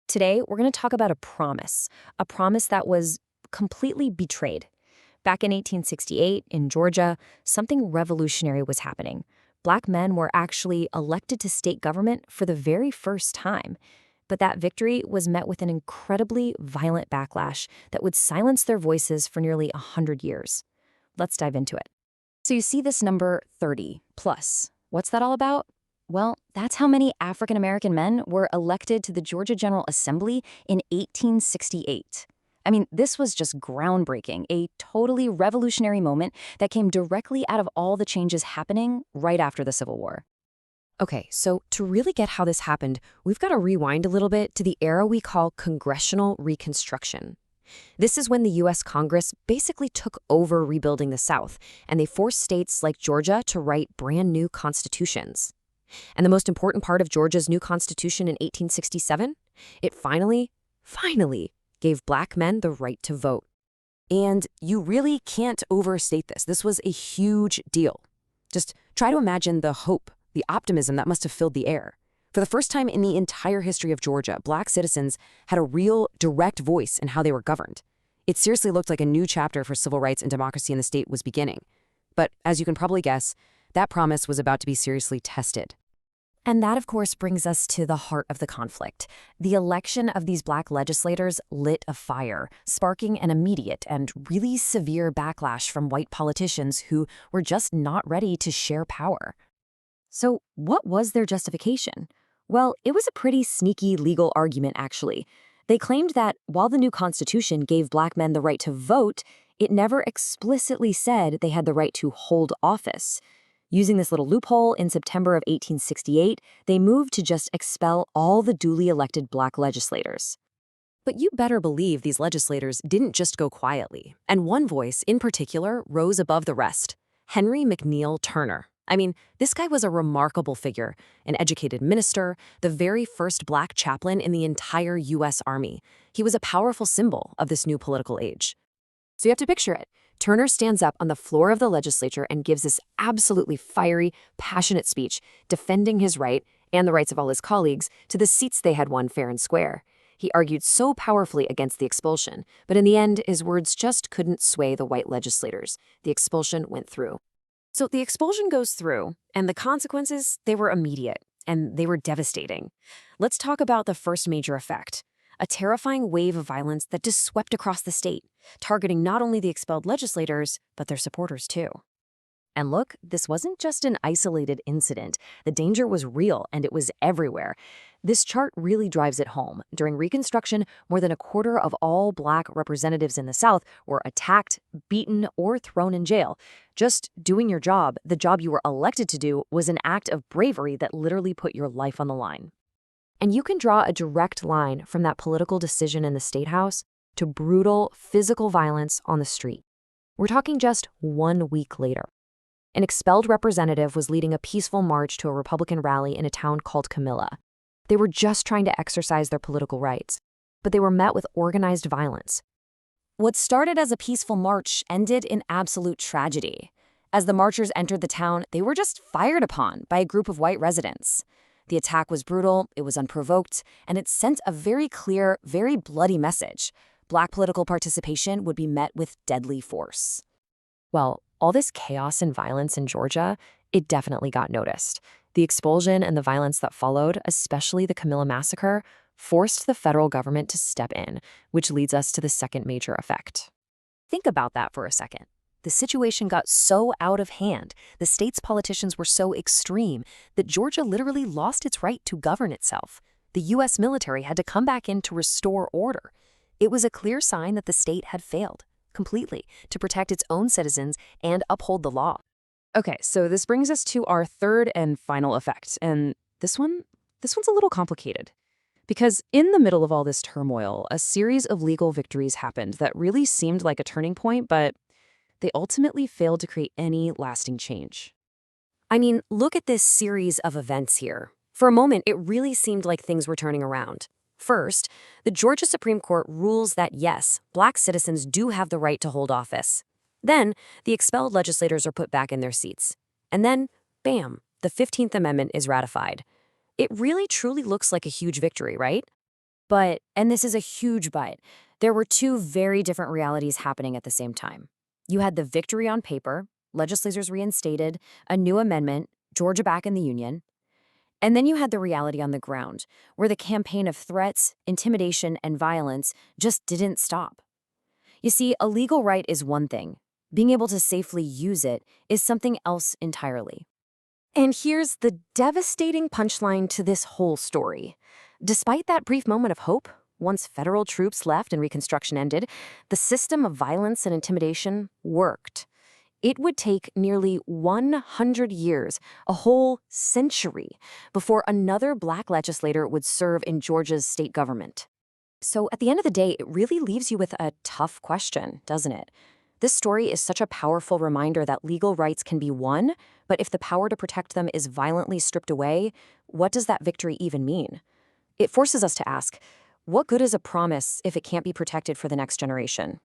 Today, we're going to talk about a promise that was completely betrayed. Back in 1868, in Georgia, something revolutionary was happening. Black men were actually elected to state government for the very first time. But that victory was met with an incredibly violent backlash that would silence their voices for nearly 100 years. Let's dive into it. So you see this number 30 plus. What's that all about? Well, that's how many African American men were elected to the Georgia General Assembly in 1868. I mean, this was just groundbreaking, a totally revolutionary moment that came directly out of all the changes happening right after the Civil War. Okay, so to really get how this happened, we've got to rewind a little bit to the era we call Congressional Reconstruction. This is when the U.S. Congress basically took over rebuilding the South, and they forced states like Georgia to write brand new constitutions. And the most important part of Georgia's new constitution in 1867? It finally gave black men the right to vote. And you really can't overstate this. This was a huge deal. Just try to imagine the hope, the optimism that must have filled the air. For the first time in the entire history of Georgia, black citizens had a real, direct voice in how they were governed. It seriously looked like a new chapter for civil rights and democracy in the state was beginning. But as you can probably guess, that promise was about to be seriously tested. And that, of course, brings us to the heart of the conflict. The election of these black legislators lit a fire, sparking an immediate and really severe backlash from white politicians who were just not ready to share power. So what was their justification? Well, it was a pretty sneaky legal argument, actually. They claimed that while the new Constitution gave black men the right to vote, it never explicitly said they had the right to hold office. Using this little loophole, in September of 1868, they moved to just expel all the duly elected black legislators. But you better believe these legislators didn't just go quietly, and one voice in particular rose above the rest: Henry McNeal Turner. I mean, this guy was a remarkable figure, an educated minister, the very first black chaplain in the entire U.S. Army. He was a powerful symbol of this new political age. So you have to picture it. Turner stands up on the floor of the legislature and gives this absolutely fiery, passionate speech, defending his right, and the rights of all his colleagues, to the seats they had won fair and square. He argued so powerfully against the expulsion, but in the end, his words just couldn't sway the white legislators. The expulsion went through. So the expulsion goes through, and the consequences, they were immediate, and they were devastating. Let's talk about the first major effect: a terrifying wave of violence that just swept across the state, targeting not only the expelled legislators, but their supporters too. And look, this wasn't just an isolated incident. The danger was real, and it was everywhere. This chart really drives it home. During Reconstruction, more than a quarter of all black representatives in the South were attacked, beaten, or thrown in jail. Just doing your job, the job you were elected to do, was an act of bravery that literally put your life on the line. And you can draw a direct line from that political decision in the State House to brutal physical violence on the street. We're talking just 1 week later. An expelled representative was leading a peaceful march to a Republican rally in a town called Camilla. They were just trying to exercise their political rights, but they were met with organized violence. What started as a peaceful march ended in absolute tragedy. As the marchers entered the town, they were just fired upon by a group of white residents. The attack was brutal, it was unprovoked, and it sent a very clear, very bloody message. Black political participation would be met with deadly force. Well, all this chaos and violence in Georgia, it definitely got noticed. The expulsion and the violence that followed, especially the Camilla massacre, forced the federal government to step in, which leads us to the second major effect. Think about that for a second. The situation got so out of hand, the state's politicians were so extreme, that Georgia literally lost its right to govern itself. The U.S. military had to come back in to restore order. It was a clear sign that the state had failed completely to protect its own citizens and uphold the law. Okay, so this brings us to our third and final effect, and this one's a little complicated. Because in the middle of all this turmoil, a series of legal victories happened that really seemed like a turning point, but they ultimately failed to create any lasting change. I mean, look at this series of events here. For a moment, it really seemed like things were turning around. First, the Georgia Supreme Court rules that yes, black citizens do have the right to hold office. Then, the expelled legislators are put back in their seats. And then, bam, the 15th Amendment is ratified. It really truly looks like a huge victory, right? But, and this is a huge but, there were two very different realities happening at the same time. You had the victory on paper, legislators reinstated, a new amendment, Georgia back in the Union. And then you had the reality on the ground, where the campaign of threats, intimidation, and violence just didn't stop. You see, a legal right is one thing. Being able to safely use it is something else entirely. And here's the devastating punchline to this whole story. Despite that brief moment of hope, once federal troops left and Reconstruction ended, the system of violence and intimidation worked. It would take nearly 100 years, a whole century, before another Black legislator would serve in Georgia's state government. So at the end of the day, it really leaves you with a tough question, doesn't it? This story is such a powerful reminder that legal rights can be won, but if the power to protect them is violently stripped away, what does that victory even mean? It forces us to ask, what good is a promise if it can't be protected for the next generation?